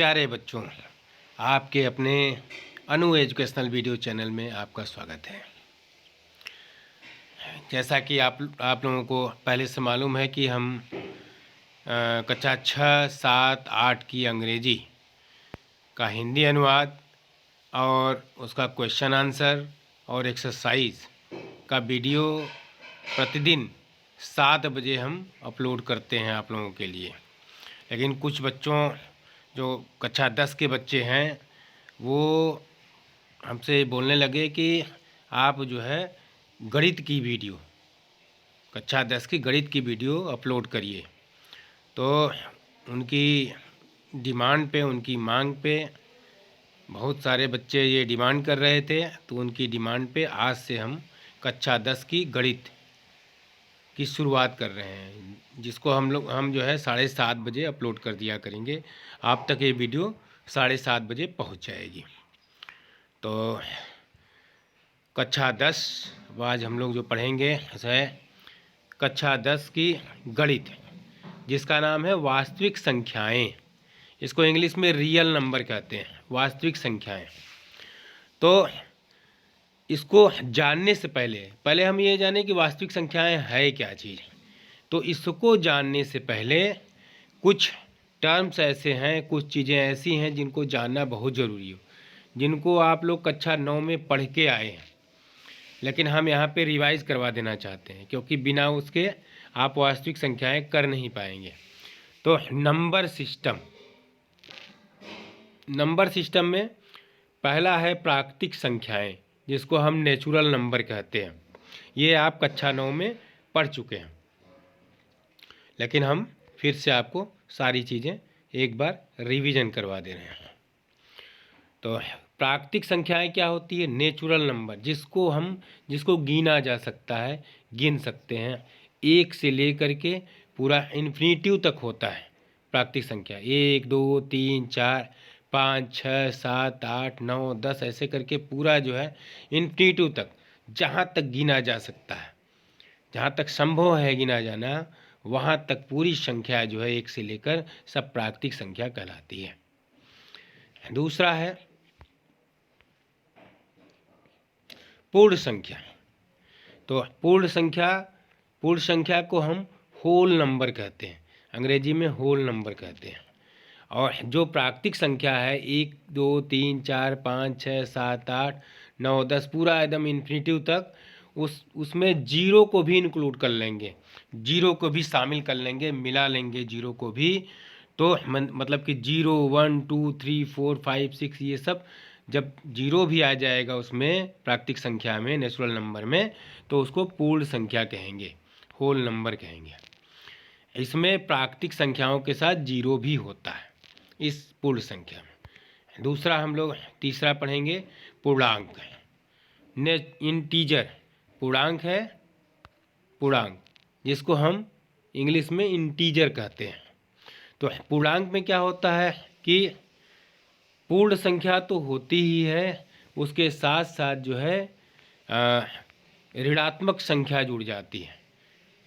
प्यारे बच्चों, आपके अपने अनु एजुकेशनल वीडियो चैनल में आपका स्वागत है। जैसा कि आप लोगों को पहले से मालूम है कि हम कक्षा 6, 7, 8 की अंग्रेजी का हिंदी अनुवाद और उसका क्वेश्चन आंसर और एक्सरसाइज का वीडियो प्रतिदिन 7 बजे हम अपलोड करते हैं आप लोगों के लिए। लेकिन कुछ बच्चों जो कक्षा 10 के बच्चे हैं वो हमसे बोलने लगे कि आप जो है गणित की वीडियो, कक्षा 10 की गणित की वीडियो अपलोड करिए। तो उनकी डिमांड पे, उनकी मांग पे बहुत सारे बच्चे ये डिमांड कर रहे थे, तो उनकी डिमांड पे आज से हम कक्षा 10 की गणित की शुरुआत कर रहे हैं, जिसको हम जो है 7:30 बजे अपलोड कर दिया करेंगे। आप तक ये वीडियो 7:30 बजे पहुंच जाएगी। तो कक्षा 10 आज हम लोग जो पढ़ेंगे है कक्षा 10 की गणित, जिसका नाम है वास्तविक संख्याएं। इसको इंग्लिश में रियल नंबर कहते हैं, वास्तविक संख्याएं। तो इसको जानने से पहले हम ये जानें कि वास्तविक संख्याएं है क्या चीज़। तो इसको जानने से पहले कुछ टर्म्स ऐसे हैं, कुछ चीज़ें ऐसी हैं जिनको जानना बहुत ज़रूरी हो, जिनको आप लोग कक्षा 9 में पढ़ के आए हैं, लेकिन हम यहाँ पे रिवाइज़ करवा देना चाहते हैं, क्योंकि बिना उसके आप वास्तविक संख्याएं कर नहीं पाएंगे। तो नंबर सिस्टम में पहला है प्राकृतिक संख्याएं, जिसको हम नेचुरल नंबर कहते हैं। ये आप कक्षा 9 में पढ़ चुके हैं, लेकिन हम फिर से आपको सारी चीज़ें एक बार रिवीजन करवा दे रहे हैं। तो प्राकृतिक संख्याएं क्या होती है? नेचुरल नंबर, जिसको गिना जा सकता है, गिन सकते हैं। 1 से लेकर के पूरा इन्फिनिटिव तक होता है प्राकृतिक संख्या। 1, 2, 3, 4, 5, 6, 7, 8, 9, 10 ऐसे करके पूरा जो है इन्फिनिटिव तक, जहाँ तक गिना जा सकता है, जहाँ तक संभव है गिना जाना, वहाँ तक पूरी संख्या जो है 1 से लेकर सब प्राकृतिक संख्या कहलाती है। दूसरा है पूर्ण संख्या। तो पूर्ण संख्या को हम होल नंबर कहते हैं, अंग्रेजी में होल नंबर कहते हैं। और जो प्राकृतिक संख्या है 1, 2, 3, 4, 5, 6, 7, 8, 9, 10 पूरा एकदम इन्फिनिटिव तक, उसमें जीरो को भी इंक्लूड कर लेंगे, जीरो को भी शामिल कर लेंगे, मिला लेंगे जीरो को भी। तो मतलब कि 0, 1, 2, 3, 4, 5, 6 ये सब जब जीरो भी आ जाएगा उसमें प्राकृतिक संख्या में, नेचुरल नंबर में, तो उसको पूर्ण संख्या कहेंगे, होल नंबर कहेंगे। इसमें प्राकृतिक संख्याओं के साथ जीरो भी होता है इस पूर्ण संख्या में। दूसरा हम लोग तीसरा पढ़ेंगे पूर्णांक। इंटीजर पूर्णांक है, पूर्णांक जिसको हम इंग्लिश में इंटीजर कहते हैं। तो पूर्णांक में क्या होता है कि पूर्ण संख्या तो होती ही है, उसके साथ साथ जो है ऋणात्मक संख्या जुड़ जाती है,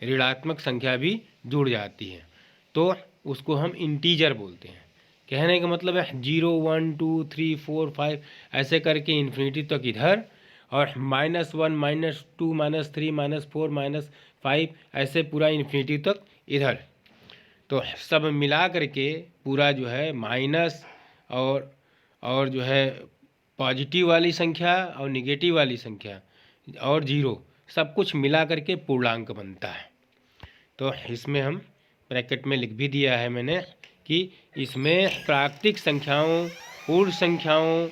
ऋणात्मक संख्या भी जुड़ जाती है, तो उसको हम इंटीजर बोलते हैं। कहने का मतलब है 0, 1, 2, 3, 4, 5 ऐसे करके इन्फिनिटी तक इधर, और -1, -2, -3, -4, -5 ऐसे पूरा इन्फिनिटी तक इधर। तो सब मिला करके पूरा जो है माइनस और जो है पॉजिटिव वाली संख्या और निगेटिव वाली संख्या और जीरो, सब कुछ मिला करके पूर्णांक बनता है। तो इसमें हम ब्रैकेट में लिख भी दिया है मैंने कि इसमें प्राकृतिक संख्याओं, पूर्ण संख्याओं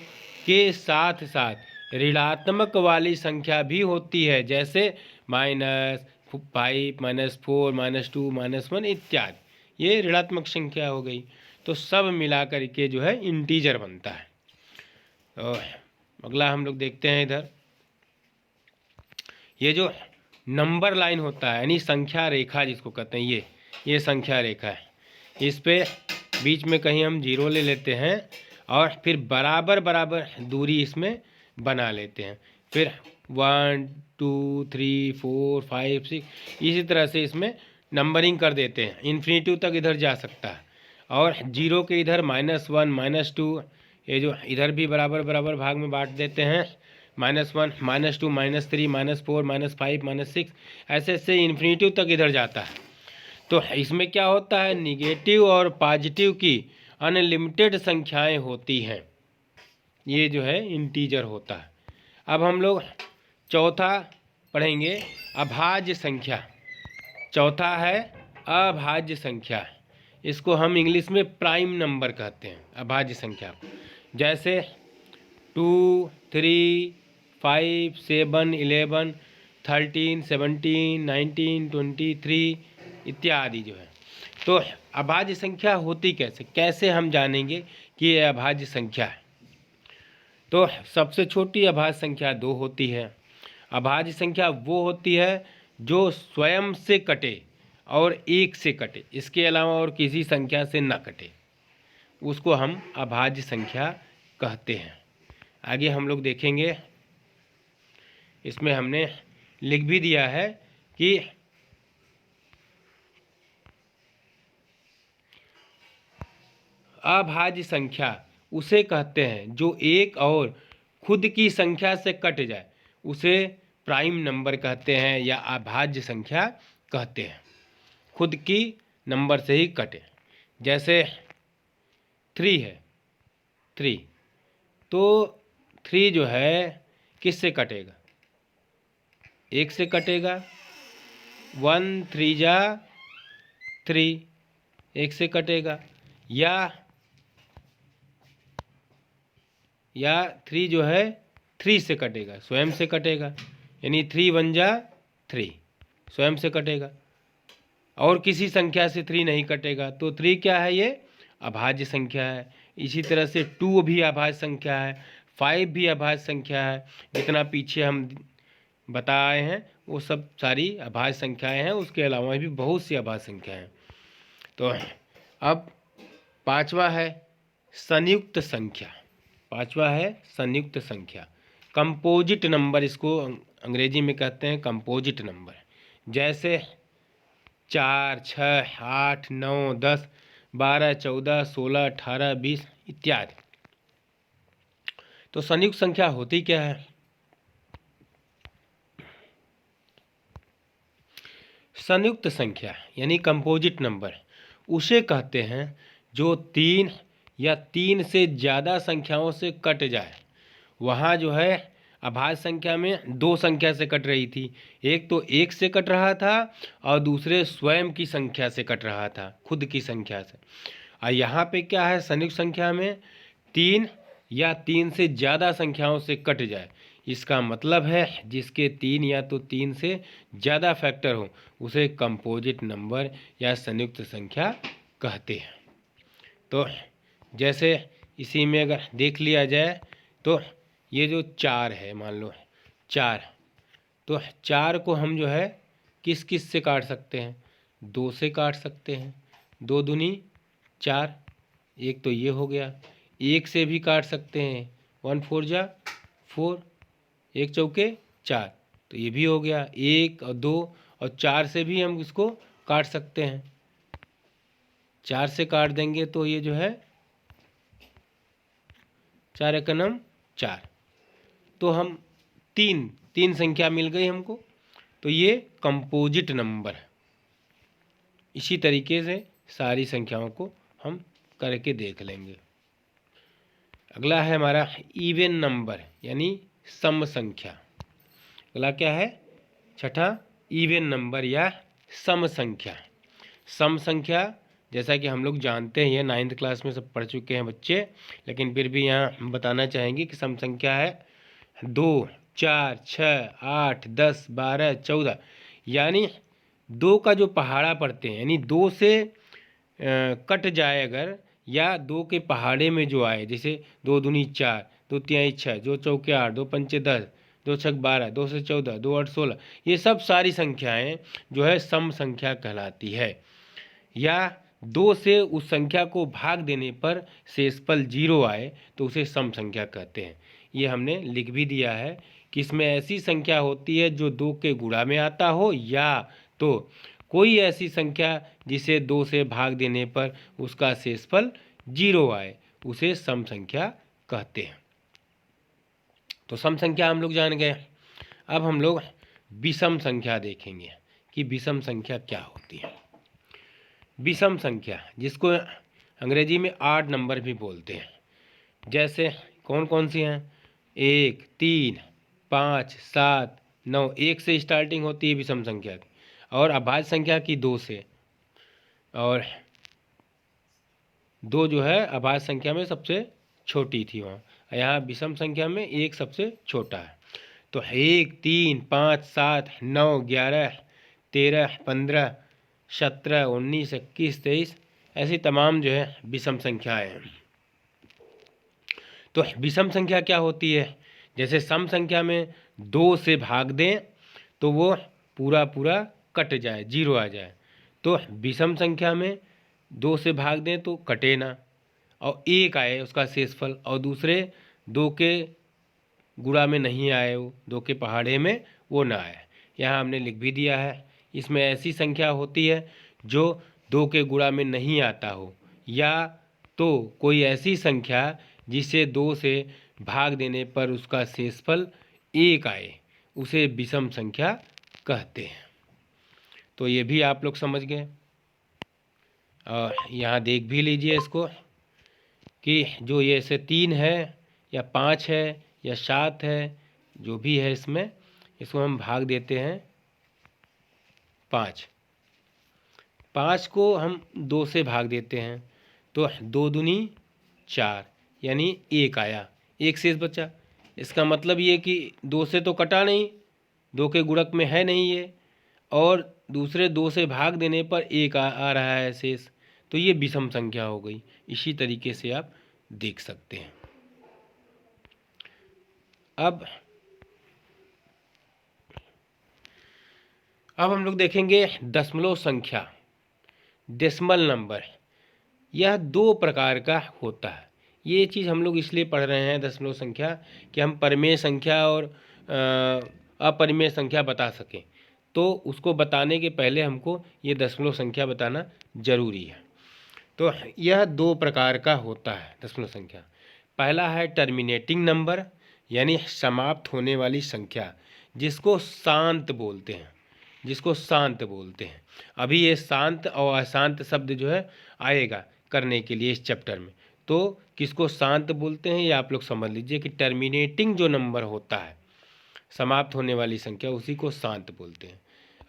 के साथ साथ ऋणात्मक वाली संख्या भी होती है, जैसे -5, -4, -2, -1 इत्यादि, ये ऋणात्मक संख्या हो गई। तो सब मिला करके जो है इंटीजर बनता है। तो अगला हम लोग देखते हैं इधर, ये जो नंबर लाइन होता है, यानी संख्या रेखा जिसको कहते हैं, ये संख्या रेखा है। इस पे बीच में कहीं हम जीरो ले लेते हैं और फिर बराबर बराबर दूरी इसमें बना लेते हैं, फिर 1, 2, 3, 4, 5, 6 इसी तरह से इसमें नंबरिंग कर देते हैं। इन्फिनिटिव तक इधर जा सकता है और जीरो के इधर -1 -2, ये जो इधर भी बराबर बराबर भाग में बांट देते हैं, -1 -2 -3 -4 -5 -6, ऐसे ऐसे इन्फिनिटिव तक इधर जाता है। तो इसमें क्या होता है, निगेटिव और पॉजिटिव की अनलिमिटेड संख्याएं होती हैं, ये जो है इंटीजर होता है। अब हम लोग चौथा पढ़ेंगे, अभाज्य संख्या। चौथा है अभाज्य संख्या, इसको हम इंग्लिश में प्राइम नंबर कहते हैं, अभाज्य संख्या। जैसे 2 3 5 7 11 13 17 19 23 इत्यादि जो है। तो अभाज्य संख्या होती कैसे, कैसे हम जानेंगे कि ये अभाज्य संख्या है। तो सबसे छोटी अभाज्य संख्या 2 होती है। अभाज्य संख्या वो होती है जो स्वयं से कटे और 1 से कटे, इसके अलावा और किसी संख्या से न कटे, उसको हम अभाज्य संख्या कहते हैं। आगे हम लोग देखेंगे, इसमें हमने लिख भी दिया है कि अभाज्य संख्या उसे कहते हैं जो एक और खुद की संख्या से कट जाए, उसे प्राइम नंबर कहते हैं या अभाज्य संख्या कहते हैं, खुद की नंबर से ही कटे। जैसे 3 है, 3, तो 3 जो है किससे कटेगा, 1 से कटेगा। 1 3 जा 3, 1 से कटेगा। या 3 जो है 3 से कटेगा, स्वयं से कटेगा, यानी 3 1 जा 3, स्वयं से कटेगा। और किसी संख्या से 3 नहीं कटेगा, तो 3 क्या है, ये अभाज्य संख्या है। इसी तरह से 2 भी अभाज्य संख्या है, 5 भी अभाज्य संख्या है। जितना पीछे हम बताए हैं वो सब सारी अभाज्य संख्याएं हैं, उसके अलावा भी बहुत सी अभाज्य संख्याएं हैं। तो अब पांचवा है संयुक्त संख्या। पांचवा है संयुक्त संख्या, कंपोजिट नंबर, इसको अंग्रेजी में कहते हैं कंपोजिट नंबर। जैसे 4 6 8 9 10 12 14 16 18 20 इत्यादि। तो संयुक्त संख्या होती क्या है? संयुक्त संख्या यानी कंपोजिट नंबर उसे कहते हैं जो 3 या 3 से ज़्यादा संख्याओं से कट जाए। वहाँ जो है अभाज्य संख्या में 2 संख्या से कट रही थी, एक तो 1 से कट रहा था और दूसरे स्वयं की संख्या से कट रहा था, खुद की संख्या से। और यहाँ पे क्या है, संयुक्त संख्या में 3 या 3 से ज़्यादा संख्याओं से कट जाए। इसका मतलब है जिसके 3 या तो 3 से ज़्यादा फैक्टर हो उसे कंपोजिट नंबर या संयुक्त संख्या कहते हैं। तो जैसे इसी में अगर देख लिया जाए तो ये जो 4 है, मान लो 4, तो 4 को हम जो है किस किस से काट सकते हैं? 2 से काट सकते हैं, 2 दूनी 4, एक तो ये हो गया। 1 से भी काट सकते हैं, 1 4 जा 4, 1 चौके 4, तो ये भी हो गया। 1 और 2 और 4 से भी हम इसको काट सकते हैं, 4 से काट देंगे तो ये जो है 4 एकनम 4, तो हम 3 संख्या मिल गई हमको, तो ये कंपोजिट नंबर है। इसी तरीके से सारी संख्याओं को हम करके देख लेंगे। अगला है हमारा इवन नंबर यानी सम संख्या। अगला क्या है? छठा इवन नंबर या सम संख्या। सम संख्या जैसा कि हम लोग जानते हैं, ये 9th क्लास में सब पढ़ चुके हैं बच्चे, लेकिन फिर भी यहाँ हम बताना चाहेंगे कि सम संख्या है 2 4 6 8 10 12 14, यानी 2 का जो पहाड़ा पढ़ते हैं, यानी 2 से कट जाए अगर, या 2 के पहाड़े में जो आए, जैसे 2 दूनी 4, 2 तिहाई 6, 2 चौके 8, 2 पंचे 10, 2 छक 12, 2 से 14, 2 8 16, ये सब सारी संख्याएं जो है सम संख्या कहलाती है। या 2 से उस संख्या को भाग देने पर शेषफल 0 आए तो उसे सम संख्या कहते हैं। ये हमने लिख भी दिया है कि इसमें ऐसी संख्या होती है जो 2 के गुणा में आता हो या तो कोई ऐसी संख्या जिसे 2 से भाग देने पर उसका शेषफल 0 आए उसे सम संख्या कहते हैं। तो सम संख्या हम लोग जान गए। अब हम लोग विषम संख्या देखेंगे कि विषम संख्या क्या होती है। विषम संख्या, जिसको अंग्रेजी में ऑड नंबर भी बोलते हैं, जैसे कौन कौन सी हैं? 1, 3, 5, 7, 9, 1 से स्टार्टिंग होती है विषम संख्या की, और अभाज्य संख्या की 2 से, और 2 जो है अभाज्य संख्या में सबसे छोटी थी वहाँ, यहाँ विषम संख्या में 1 सबसे छोटा है। तो 1, 3, 5, 7, 9, 11, 13, 15, 17, 19, 21, 23 ऐसी तमाम जो है विषम संख्याएँ हैं। तो विषम संख्या क्या होती है? जैसे सम संख्या में 2 से भाग दें तो वो पूरा पूरा कट जाए, 0 आ जाए। तो विषम संख्या में 2 से भाग दें तो कटे ना, और 1 आए उसका शेषफल, और दूसरे 2 के गुणा में नहीं आए, वो 2 के पहाड़े में वो ना आए। यहाँ हमने लिख भी दिया है। इसमें ऐसी संख्या होती है जो 2 के गुणा में नहीं आता हो, या तो कोई ऐसी संख्या जिसे 2 से भाग देने पर उसका शेषफल 1 आए उसे विषम संख्या कहते हैं। तो ये भी आप लोग समझ गए। और यहाँ देख भी लीजिए इसको कि जो ये से 3 है या 5 है या 7 है, जो भी है इसमें, इसको हम भाग देते हैं 5। 5 को हम 2 से भाग देते हैं तो 2 दूनी 4, यानी 1 आया, 1 शेष बचा। इसका मतलब ये कि 2 से तो कटा नहीं, 2 के गुणक में है नहीं ये, और दूसरे 2 से भाग देने पर 1 आ रहा है शेष, तो ये विषम संख्या हो गई। इसी तरीके से आप देख सकते हैं। अब हम लोग देखेंगे दशमलव संख्या, डेसिमल नंबर। यह 2 प्रकार का होता है। ये चीज़ हम लोग इसलिए पढ़ रहे हैं दशमलव संख्या कि हम परिमेय संख्या और अपरिमेय संख्या बता सकें। तो उसको बताने के पहले हमको ये दशमलव संख्या बताना जरूरी है। तो यह 2 प्रकार का होता है दशमलव संख्या। पहला है टर्मिनेटिंग नंबर, यानी समाप्त होने वाली संख्या, जिसको शांत बोलते हैं, जिसको शांत बोलते हैं। अभी ये शांत और अशांत शब्द जो है आएगा करने के लिए इस चैप्टर में। तो किसको शांत बोलते हैं ये आप लोग समझ लीजिए कि टर्मिनेटिंग जो नंबर होता है, समाप्त होने वाली संख्या, उसी को शांत बोलते हैं।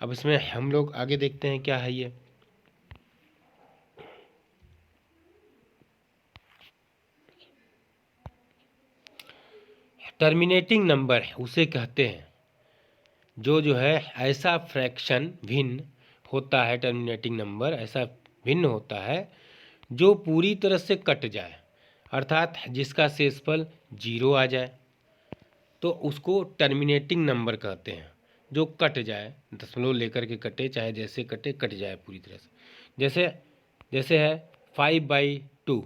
अब इसमें हम लोग आगे देखते हैं क्या है ये। टर्मिनेटिंग नंबर उसे कहते हैं जो है ऐसा फ्रैक्शन भिन्न होता है। टर्मिनेटिंग नंबर ऐसा भिन्न होता है जो पूरी तरह से कट जाए, अर्थात जिसका शेषफल 0 आ जाए, तो उसको टर्मिनेटिंग नंबर कहते हैं। जो कट जाए, दशमलव लेकर के कटे, चाहे जैसे कटे, कट जाए पूरी तरह से। जैसे है 5/2,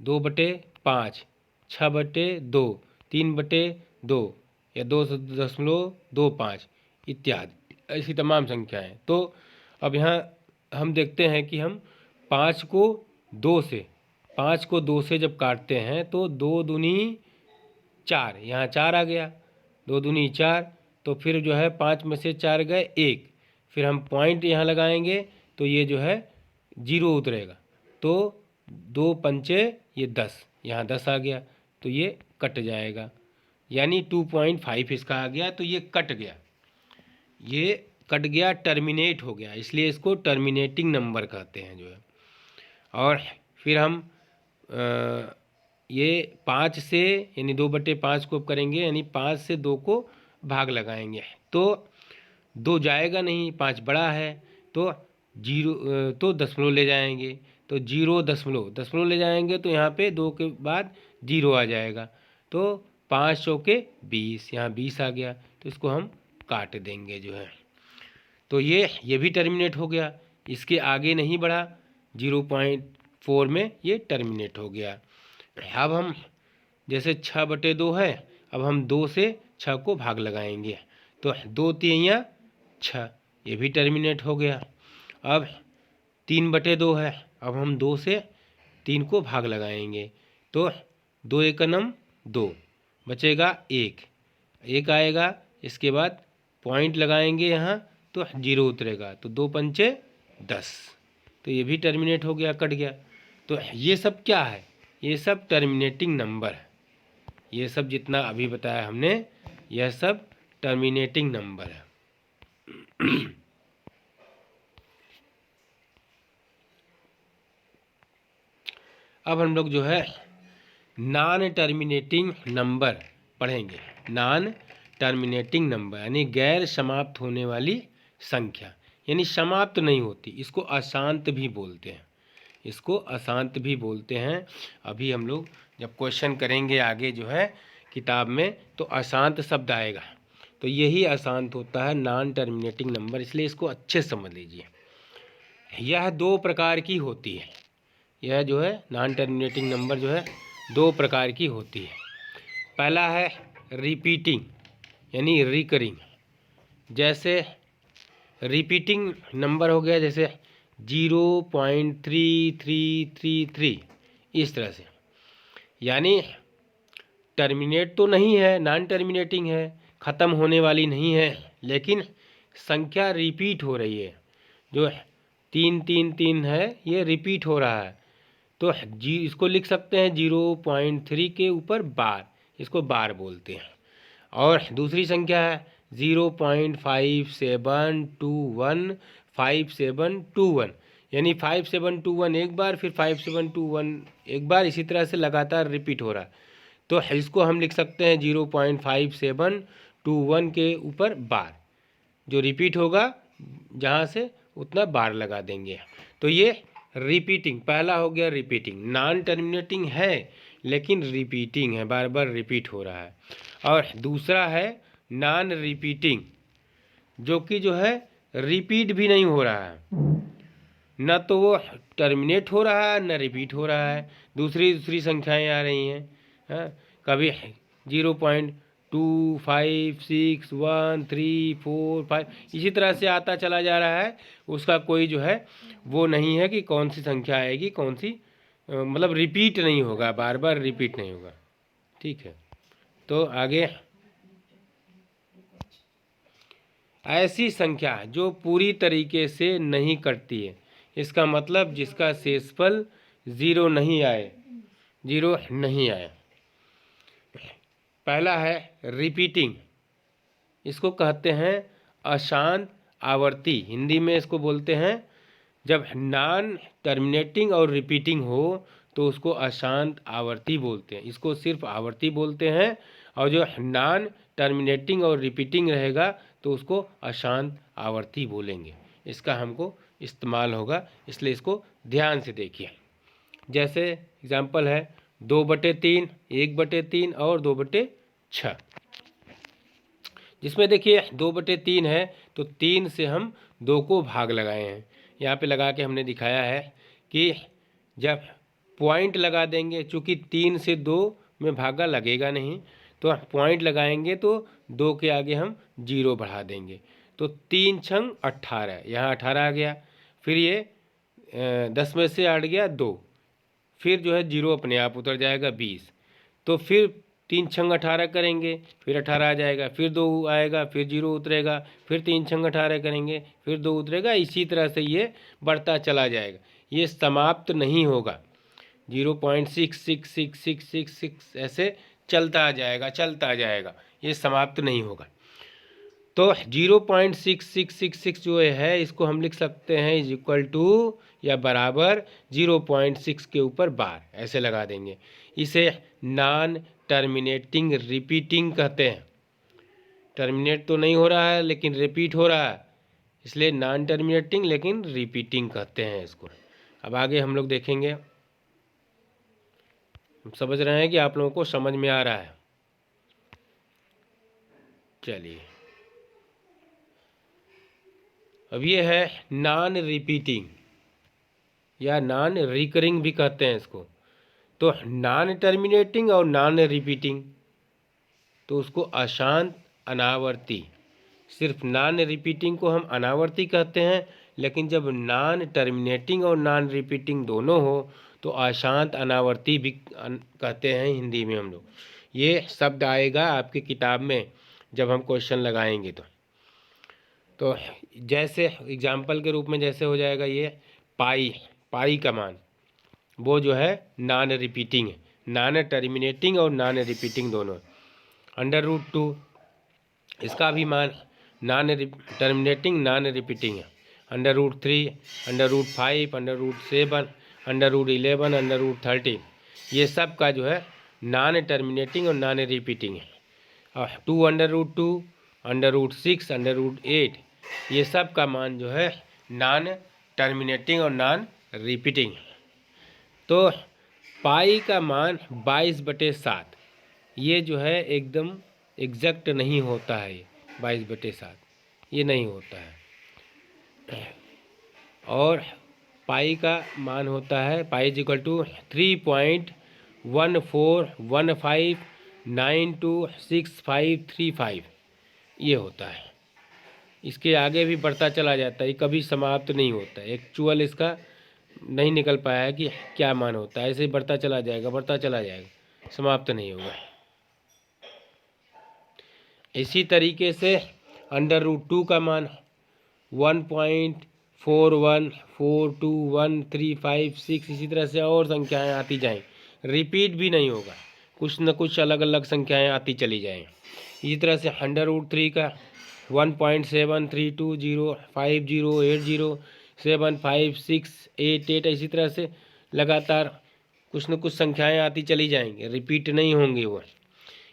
2/5, 6/2, 3/2 या 2.25 इत्यादि, ऐसी तमाम संख्याएं। तो अब यहाँ हम देखते हैं कि हम 5 को 2 से जब काटते हैं तो 2 दूनी 4, यहाँ 4 आ गया, 2 दूनी 4, तो फिर जो है 5 में से 4 गए 1, फिर हम पॉइंट यहाँ लगाएंगे तो ये जो है 0 उतरेगा, तो 2 पंचे ये 10, यहाँ 10 आ गया, तो ये कट जाएगा, यानी 2.5 इसका आ गया, तो ये कट गया, ये कट गया, टर्मिनेट हो गया, इसलिए इसको टर्मिनेटिंग नंबर कहते हैं जो है। और फिर हम ये 5 से, यानी 2/5 को करेंगे, यानी 5 से 2 को भाग लगाएंगे तो 2 जाएगा नहीं, 5 बड़ा है, तो 0, तो दशमलव ले जाएंगे, तो 0 दशमलव ले जाएंगे, तो यहाँ पे 2 के बाद 0 आ जाएगा, तो 5 चौके 20, यहाँ 20 आ गया, तो इसको हम काट देंगे जो है। तो ये भी टर्मिनेट हो गया, इसके आगे नहीं बढ़ा, 0.4 में ये टर्मिनेट हो गया। अब हम जैसे 6/2 है, अब हम 2 से 6 को भाग लगाएंगे, तो 2 तिहाइयाँ 6, ये भी टर्मिनेट हो गया। अब 3/2 है, अब हम 2 से 3 को भाग लगाएंगे तो 2 एकनम 2, बचेगा 1, 1 आएगा। इसके बाद पॉइंट लगाएंगे यहाँ तो 0 उतरेगा, तो 2 पंचे 10, तो ये भी टर्मिनेट हो गया, कट गया। तो ये सब क्या है? ये सब टर्मिनेटिंग नंबर है। ये सब जितना अभी बताया हमने, यह सब टर्मिनेटिंग नंबर है। अब हम लोग जो है नॉन टर्मिनेटिंग नंबर पढ़ेंगे। नॉन टर्मिनेटिंग नंबर यानी गैर समाप्त होने वाली संख्या, यानी समाप्त नहीं होती, इसको अशांत भी बोलते हैं, इसको अशांत भी बोलते हैं। अभी हम लोग जब क्वेश्चन करेंगे आगे जो है किताब में, तो अशांत शब्द आएगा, तो यही अशांत होता है नॉन टर्मिनेटिंग नंबर, इसलिए इसको अच्छे से समझ लीजिए। यह 2 प्रकार की होती है, यह जो है नॉन टर्मिनेटिंग नंबर जो है 2 प्रकार की होती है। पहला है रिपीटिंग यानी रिकरिंग, जैसे रिपीटिंग नंबर हो गया जैसे 0.3333, इस तरह से, यानी टर्मिनेट तो नहीं है, नॉन टर्मिनेटिंग है, ख़त्म होने वाली नहीं है, लेकिन संख्या रिपीट हो रही है। जो 333 है ये रिपीट हो रहा है, तो इसको लिख सकते हैं 0.3 के ऊपर बार, इसको बार बोलते हैं। और दूसरी संख्या है 0.57215721, यानी 5721 एक बार, फिर 5721 एक बार, इसी तरह से लगातार रिपीट हो रहा है, तो इसको हम लिख सकते हैं 0.5721 के ऊपर बार, जो रिपीट होगा जहाँ से उतना बार लगा देंगे। तो ये रिपीटिंग पहला हो गया। रिपीटिंग नॉन टर्मिनेटिंग है लेकिन रिपीटिंग है, बार बार रिपीट हो रहा है। और दूसरा है नॉन रिपीटिंग, जो कि जो है रिपीट भी नहीं हो रहा है, न तो वो टर्मिनेट हो रहा है न रिपीट हो रहा है, दूसरी संख्याएं आ रही हैं। हाँ, कभी 0.256134 इसी तरह से आता चला जा रहा है, उसका कोई जो है वो नहीं है कि कौन सी संख्या आएगी, कौन सी मतलब रिपीट नहीं होगा, बार बार रिपीट नहीं होगा। ठीक है, तो आगे ऐसी संख्या जो पूरी तरीके से नहीं कटती है, इसका मतलब जिसका शेषफल 0 नहीं आए, 0 नहीं आए। पहला है रिपीटिंग, इसको कहते हैं अशांत आवर्ती, हिंदी में इसको बोलते हैं। जब नॉन टर्मिनेटिंग और रिपीटिंग हो तो उसको अशांत आवर्ती बोलते हैं, इसको सिर्फ आवर्ती बोलते हैं। और जो नॉन टर्मिनेटिंग और रिपीटिंग रहेगा तो उसको अशांत आवर्ती बोलेंगे, इसका हमको इस्तेमाल होगा, इसलिए इसको ध्यान से देखिए। जैसे एग्जांपल है 2/3, 1/3 और 2/6, जिसमें देखिए 2/3 है तो 3 से हम 2 को भाग लगाए हैं, यहाँ पे लगा के हमने दिखाया है कि जब पॉइंट लगा देंगे, चूँकि 3 से 2 में भागा लगेगा नहीं, तो पॉइंट लगाएंगे तो 2 के आगे हम 0 बढ़ा देंगे, तो 3 छंग 18, यहाँ 18 आ गया, फिर ये 10 में से 8 गया 2, फिर जो है 0 अपने आप उतर जाएगा 20, तो फिर 3 छंग 18 करेंगे, फिर 18 आ जाएगा, फिर 2 आएगा, फिर 0 उतरेगा, फिर 3 छंग 18 करेंगे, फिर 2 उतरेगा, इसी तरह से ये बढ़ता चला जाएगा, ये समाप्त नहीं होगा। 0.66666 ऐसे चलता जाएगा, ये समाप्त नहीं होगा। तो 0.6666 जो है इसको हम लिख सकते हैं इज इक्वल टू या बराबर 0.6 के ऊपर बार, ऐसे लगा देंगे। इसे नॉन टर्मिनेटिंग रिपीटिंग कहते हैं। टर्मिनेट तो नहीं हो रहा है लेकिन रिपीट हो रहा है, इसलिए नॉन टर्मिनेटिंग लेकिन रिपीटिंग कहते हैं इसको। अब आगे हम लोग देखेंगे, हम समझ रहे हैं कि आप लोगों को समझ में आ रहा है। चलिए, अब ये है नॉन रिपीटिंग या नॉन रिकरिंग भी कहते हैं इसको। तो नॉन टर्मिनेटिंग और नॉन रिपीटिंग, तो उसको अशांत अनावर्ती सिर्फ नॉन रिपीटिंग को हम अनावर्ती कहते हैं, लेकिन जब नॉन टर्मिनेटिंग और नॉन रिपीटिंग दोनों हो तो अशांत अनावर्ती भी कहते हैं हिंदी में हम लोग। ये शब्द आएगा आपकी किताब में जब हम क्वेश्चन लगाएंगे तो जैसे एग्जाम्पल के रूप में जैसे हो जाएगा ये पाई का मान, वो जो है नॉन रिपीटिंग है, नॉन टर्मिनेटिंग और नॉन रिपीटिंग दोनों। √2 इसका भी मान नॉन टर्मिनेटिंग नॉन रिपीटिंग है। √3, √5, √7, √11, √13 ये सब का जो है नॉन टर्मिनेटिंग और नॉन रिपीटिंग है। और 2√2, √6, √8 ये सब का मान जो है नॉन टर्मिनेटिंग और नॉन रिपीटिंग है। तो पाई का मान 22/7 ये जो है एकदम एग्जैक्ट नहीं होता है। ये 22/7 ये नहीं होता है। और पाई का मान होता है पाई = 3.1415926535 ये होता है। इसके आगे भी बढ़ता चला जाता है, ये कभी समाप्त नहीं होता है। एक्चुअल इसका नहीं निकल पाया है कि क्या मान होता है, ऐसे ही बढ़ता चला जाएगा, समाप्त नहीं होगा। इसी तरीके से √2 का मान 1.41421356 इसी तरह से और संख्याएं आती जाएं, रिपीट भी नहीं होगा, कुछ न कुछ अलग अलग संख्याएं आती चली जाएं। इसी तरह से √3 का 1.732050807568 इसी तरह से लगातार कुछ न कुछ संख्याएं आती चली जाएंगी, रिपीट नहीं होंगी वो।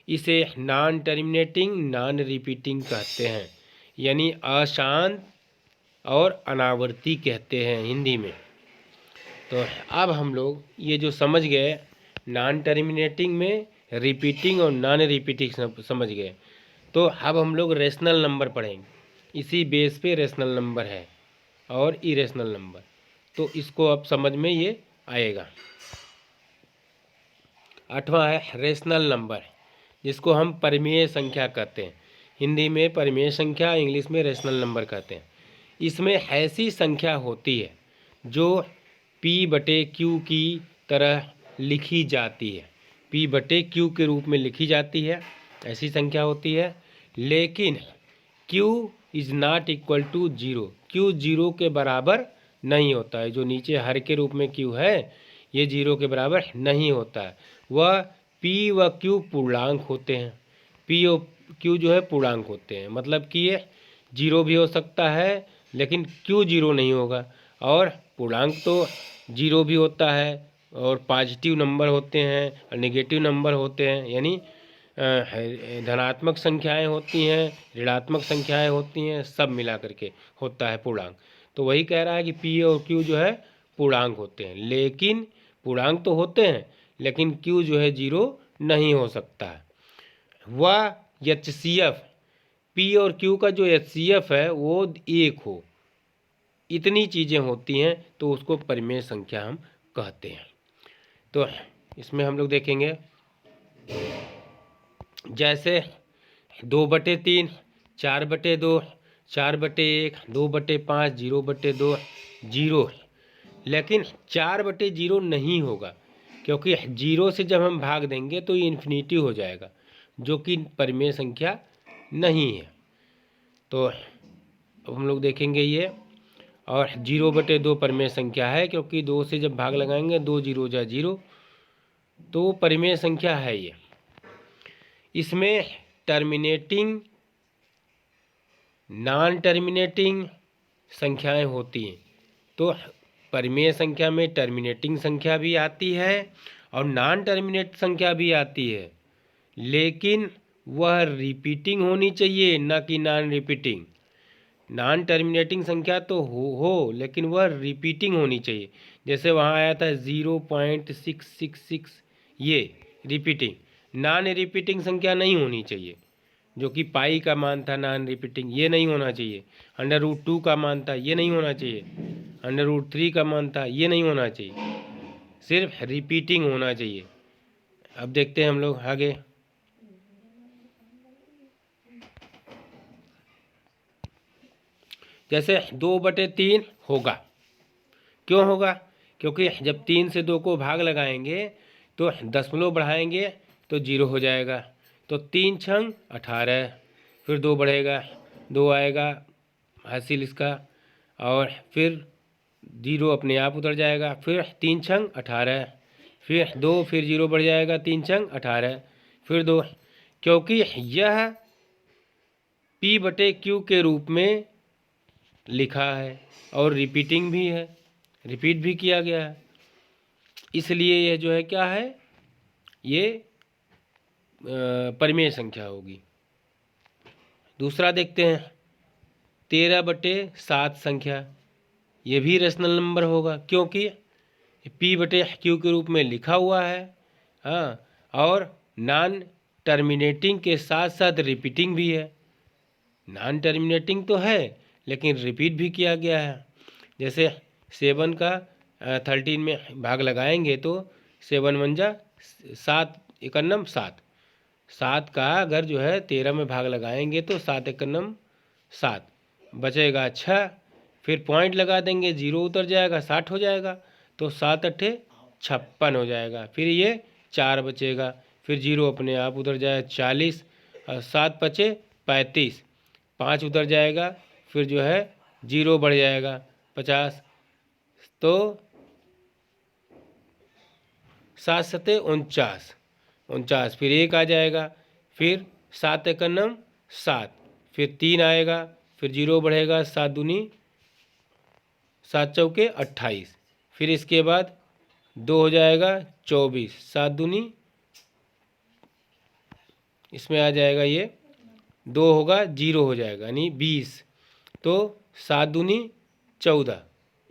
इसे नॉन टर्मिनेटिंग नॉन रिपीटिंग कहते हैं, यानी अशांत और अनावर्ती कहते हैं हिंदी में। तो अब हम लोग ये जो समझ गए नॉन टर्मिनेटिंग में रिपीटिंग और नॉन रिपीटिंग समझ गए, तो अब हम लोग रेशनल नंबर पढ़ेंगे। इसी बेस पे रेशनल नंबर है और इरेशनल नंबर, तो इसको अब समझ में ये आएगा। 8वां है रेशनल नंबर, जिसको हम परिमेय संख्या कहते हैं। हिंदी में परिमेय संख्या, इंग्लिश में रेशनल नंबर कहते हैं। इसमें ऐसी संख्या होती है जो P/Q की तरह लिखी जाती है, P/Q के रूप में लिखी जाती है, ऐसी संख्या होती है। लेकिन Q is not equal to 0, Q 0 के बराबर नहीं होता है। जो नीचे हर के रूप में Q है ये 0 के बराबर नहीं होता है। वह P व Q पूर्णांक होते हैं। P और Q जो है पूर्णांक होते हैं, मतलब कि ये 0 भी हो सकता है लेकिन Q 0 नहीं होगा। और पूर्णांक तो 0 भी होता है और पॉजिटिव नंबर होते हैं और नेगेटिव नंबर होते हैं, यानी धनात्मक संख्याएं होती हैं, ऋणात्मक संख्याएं होती हैं, सब मिला करके होता है पूर्णांक। तो वही कह रहा है कि P और Q जो है पूर्णांक होते हैं, लेकिन पूर्णांक तो होते हैं लेकिन Q जो है 0 नहीं हो सकता है। वह HCF P और Q का जो HCF है वो 1 हो, इतनी चीज़ें होती हैं तो उसको परिमेय संख्या हम कहते हैं। तो इसमें हम लोग देखेंगे जैसे 2/3, 4/2, 4/1, 2/5, 0/2, 0। लेकिन 4/0 नहीं होगा, क्योंकि 0 से जब हम भाग देंगे तो ये इन्फिनिटी हो जाएगा, जो कि परिमेय संख्या नहीं है। तो अब हम लोग देखेंगे ये, और 0/2 परिमेय संख्या है, क्योंकि 2 से जब भाग लगाएंगे 2 0 जा 0, तो परिमेय संख्या है ये। इसमें टर्मिनेटिंग नॉन टर्मिनेटिंग संख्याएं होती हैं। तो परिमेय संख्या में टर्मिनेटिंग संख्या भी आती है और नॉन टर्मिनेट संख्या भी आती है, लेकिन वह रिपीटिंग होनी चाहिए, ना कि नॉन रिपीटिंग। नॉन टर्मिनेटिंग संख्या तो हो लेकिन वह रिपीटिंग होनी चाहिए। जैसे वहाँ आया था 0.666, ये रिपीटिंग। नॉन रिपीटिंग संख्या नहीं होनी चाहिए, जो कि पाई का मान था नॉन रिपीटिंग, ये नहीं होना चाहिए। √2 का मान था, ये नहीं होना चाहिए। √3 का मान था, ये नहीं होना चाहिए। सिर्फ रिपीटिंग होना चाहिए। अब देखते हैं हम लोग आगे। जैसे 2/3 होगा। क्यों होगा? क्योंकि जब 3 से 2 को भाग लगाएंगे तो दशमलव बढ़ाएंगे तो 0 हो जाएगा। तो 3 छंग 18, फिर 2 बढ़ेगा, 2 आएगा हासिल इसका, और फिर 0 अपने आप उतर जाएगा। फिर 3 छंग 18, फिर 2, फिर 0 बढ़ जाएगा, 3 छंग 18, फिर 2। क्योंकि यह P/Q के रूप में लिखा है और रिपीटिंग भी है, रिपीट भी किया गया है, इसलिए यह जो है क्या है, ये परिमेय संख्या होगी। दूसरा देखते हैं 13/7 संख्या, ये भी रेशनल नंबर होगा क्योंकि P/Q के रूप में लिखा हुआ है, हाँ, और नॉन टर्मिनेटिंग के साथ साथ रिपीटिंग भी है। नॉन टर्मिनेटिंग तो है लेकिन रिपीट भी किया गया है। जैसे 7 का 13 में भाग लगाएंगे तो 7 1 जा 7, 1 नम 7, 7 का अगर जो है 13 में भाग लगाएंगे तो 7 1 नम 7, बचेगा 6, फिर पॉइंट लगा देंगे, 0 उतर जाएगा, 60 हो जाएगा, तो 7 8 56 हो जाएगा। फिर ये 4 बचेगा, फिर 0 अपने आप उतर जाएगा 40, और 7 5 35, 5 उतर जाएगा, फिर जो है 0 बढ़ जाएगा 50, तो 7 7 49, फिर 1 आ जाएगा, फिर 7 1 नम 7, फिर 3 आएगा, फिर 0 बढ़ेगा, 7 दूनी 7 चौके 28, फिर इसके बाद 2 हो जाएगा 24, 7 दूनी इसमें आ जाएगा, ये 2 होगा 0 हो जाएगा यानी 20, तो 7 दूनी 14।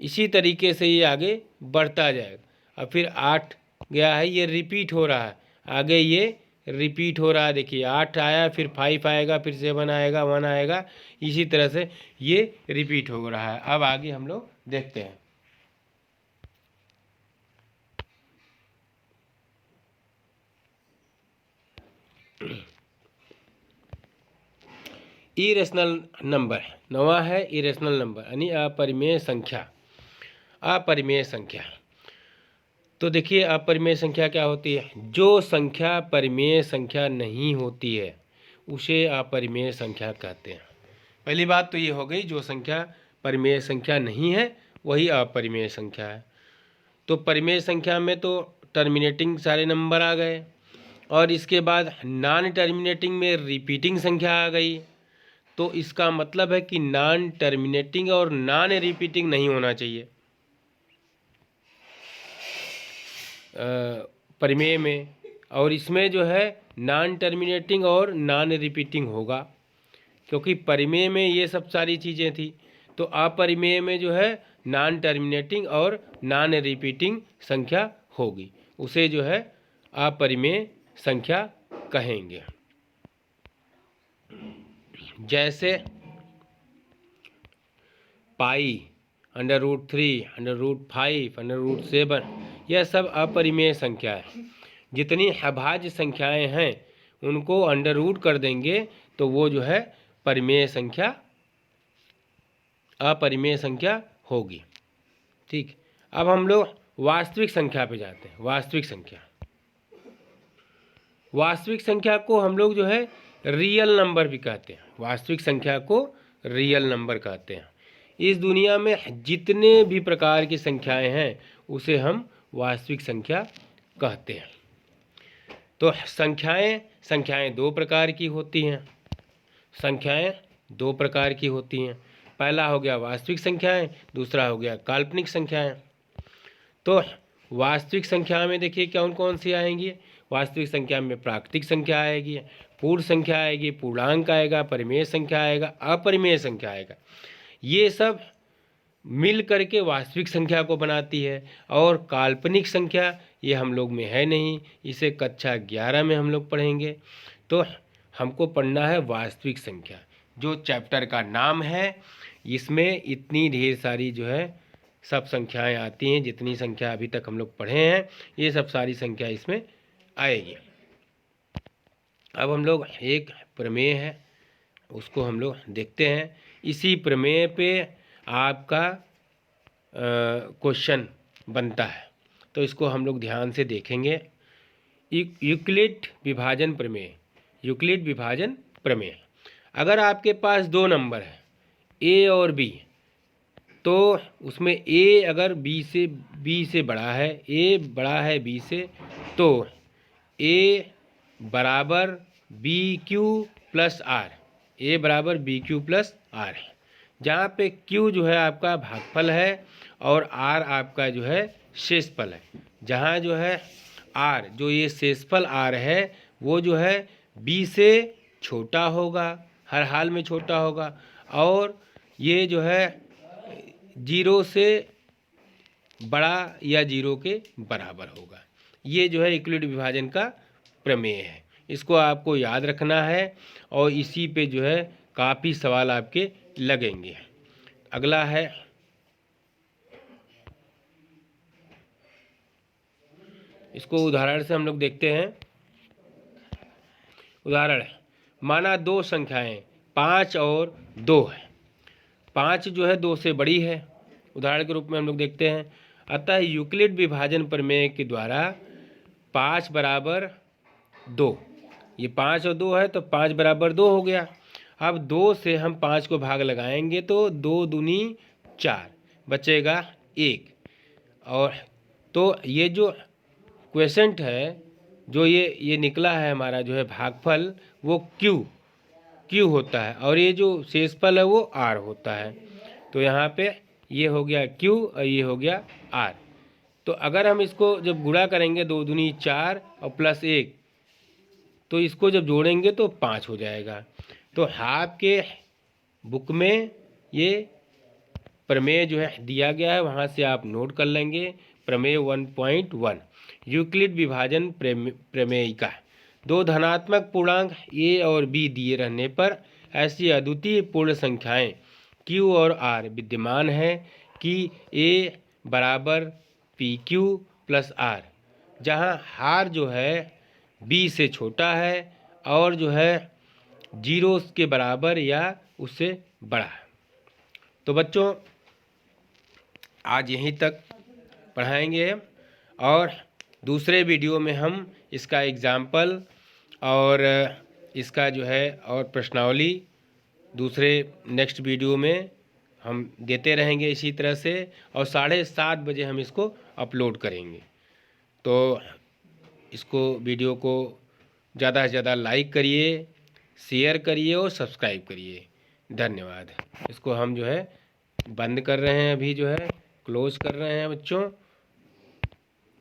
इसी तरीके से ये आगे बढ़ता जाएगा। अब फिर 8 गया है, ये रिपीट हो रहा है, आगे ये रिपीट हो रहा है। देखिए 8 आया, फिर 5 आएगा, फिर 7 आएगा, 1 आएगा, इसी तरह से ये रिपीट हो रहा है। अब आगे हम लोग देखते हैं। इरेशनल नंबर 9वां है, इरेशनल नंबर यानी अपरिमेय संख्या। अपरिमेय संख्या, तो देखिए अपरिमेय संख्या क्या होती है? जो संख्या परिमेय संख्या नहीं होती है उसे अपरिमेय संख्या कहते हैं। पहली बात तो ये हो गई, जो संख्या परिमेय संख्या नहीं है वही अपरिमेय संख्या है। तो परिमेय संख्या में तो टर्मिनेटिंग सारे नंबर आ गए, और इसके बाद नॉन टर्मिनेटिंग में रिपीटिंग संख्या आ गई। तो इसका मतलब है कि नॉन टर्मिनेटिंग और नॉन रिपीटिंग नहीं होना चाहिए परिमेय में, और इसमें जो है नॉन टर्मिनेटिंग और नॉन रिपीटिंग होगा, क्योंकि परिमेय में ये सब सारी चीज़ें थी। तो अपरिमेय में जो है नॉन टर्मिनेटिंग और नॉन रिपीटिंग संख्या होगी, उसे जो है अपरिमेय संख्या कहेंगे। जैसे पाई, √3, √5, √7, यह सब अपरिमेय संख्या है। जितनी अभाज्य संख्याएं हैं उनको अंडर रूट कर देंगे तो वो जो है परिमेय संख्या, अपरिमेय संख्या होगी। ठीक, अब हम लोग वास्तविक संख्या पे जाते हैं। वास्तविक संख्या, वास्तविक संख्या को हम लोग जो है रियल नंबर भी कहते हैं। वास्तविक संख्या को रियल नंबर कहते हैं। इस दुनिया में जितने भी प्रकार की संख्याएं हैं उसे हम वास्तविक संख्या कहते हैं। तो संख्याएं दो प्रकार की होती हैं। संख्याएं दो प्रकार की होती हैं। पहला हो गया वास्तविक संख्याएं, दूसरा हो गया काल्पनिक संख्याएं। तो वास्तविक संख्या में देखिए कौन कौन सी आएंगी। वास्तविक संख्या में प्राकृतिक संख्या आएगी, पूर्ण संख्या आएगी, पूर्णांक आएगा, परिमेय संख्या आएगा, अपरिमेय संख्या आएगा। ये सब मिल करके वास्तविक संख्या को बनाती है। और काल्पनिक संख्या ये हम लोग में है नहीं, इसे कक्षा 11 में हम लोग पढ़ेंगे। तो हमको पढ़ना है वास्तविक संख्या, जो चैप्टर का नाम है। इसमें इतनी ढेर सारी जो है सब संख्याएं आती हैं। जितनी संख्या अभी तक हम लोग पढ़े हैं ये सब सारी संख्या इसमें आएगी। अब हम लोग एक प्रमेय है उसको हम लोग देखते हैं। इसी प्रमेय पे आपका क्वेश्चन बनता है। तो इसको हम लोग ध्यान से देखेंगे। यूक्लिड विभाजन प्रमेय, यूक्लिड विभाजन प्रमेय। अगर आपके पास दो नंबर है ए और बी, तो उसमें ए अगर बी से बड़ा है, ए बड़ा है बी से, तो ए बराबर बी क्यू प्लस आर, ए बराबर बी क्यू प्लस आर है, जहाँ पे क्यू जो है आपका भागफल है और आर आपका जो है शेषफल है। जहाँ जो है आर, जो ये शेषफल आर है, वो जो है बी से छोटा होगा, हर हाल में छोटा होगा, और ये जो है 0 से बड़ा या 0 के बराबर होगा। ये जो है यूक्लिड विभाजन का प्रमेय है। इसको आपको याद रखना है और इसी पे जो है काफ़ी सवाल आपके लगेंगे। अगला है इसको उदाहरण से हम लोग देखते हैं। उदाहरण, माना दो संख्याएं 5 और 2 है। 5 जो है 2 से बड़ी है। उदाहरण के रूप में हम लोग देखते हैं, अतः यूक्लिड विभाजन प्रमेय के द्वारा 5 बराबर 2, ये 5 और 2 है तो 5 बराबर 2 हो गया। अब 2 से हम 5 को भाग लगाएंगे तो 2 दूनी 4, बचेगा 1। और तो ये जो क्वेश्चन है, जो ये निकला है हमारा जो है भागफल, वो क्यू होता है, और ये जो शेषफल है वो आर होता है। तो यहाँ पे ये हो गया क्यू और ये हो गया आर। तो अगर हम इसको जब गुणा करेंगे 2 दूनी 4 और प्लस 1, तो इसको जब जोड़ेंगे तो 5 हो जाएगा। तो आपके बुक में ये प्रमेय जो है दिया गया है, वहाँ से आप नोट कर लेंगे। प्रमेय 1.1 यूक्लिड विभाजन प्रमेय का, दो धनात्मक पूर्णांक ए और बी दिए रहने पर ऐसी अद्वितीय पूर्ण संख्याएं क्यू और आर विद्यमान है कि ए बराबर पी क्यू प्लस आर, जहाँ हार जो है बी से छोटा है और जो है 0 के बराबर या उससे बड़ा है। तो बच्चों, आज यहीं तक पढ़ाएंगे और दूसरे वीडियो में हम इसका एग्जाम्पल और इसका जो है और प्रश्नावली दूसरे नेक्स्ट वीडियो में हम देते रहेंगे इसी तरह से, और 7:30 बजे हम इसको अपलोड करेंगे। तो इसको वीडियो को ज़्यादा से ज़्यादा लाइक करिए, शेयर करिए और सब्सक्राइब करिए। धन्यवाद। इसको हम जो है बंद कर रहे हैं, अभी जो है क्लोज कर रहे हैं बच्चों।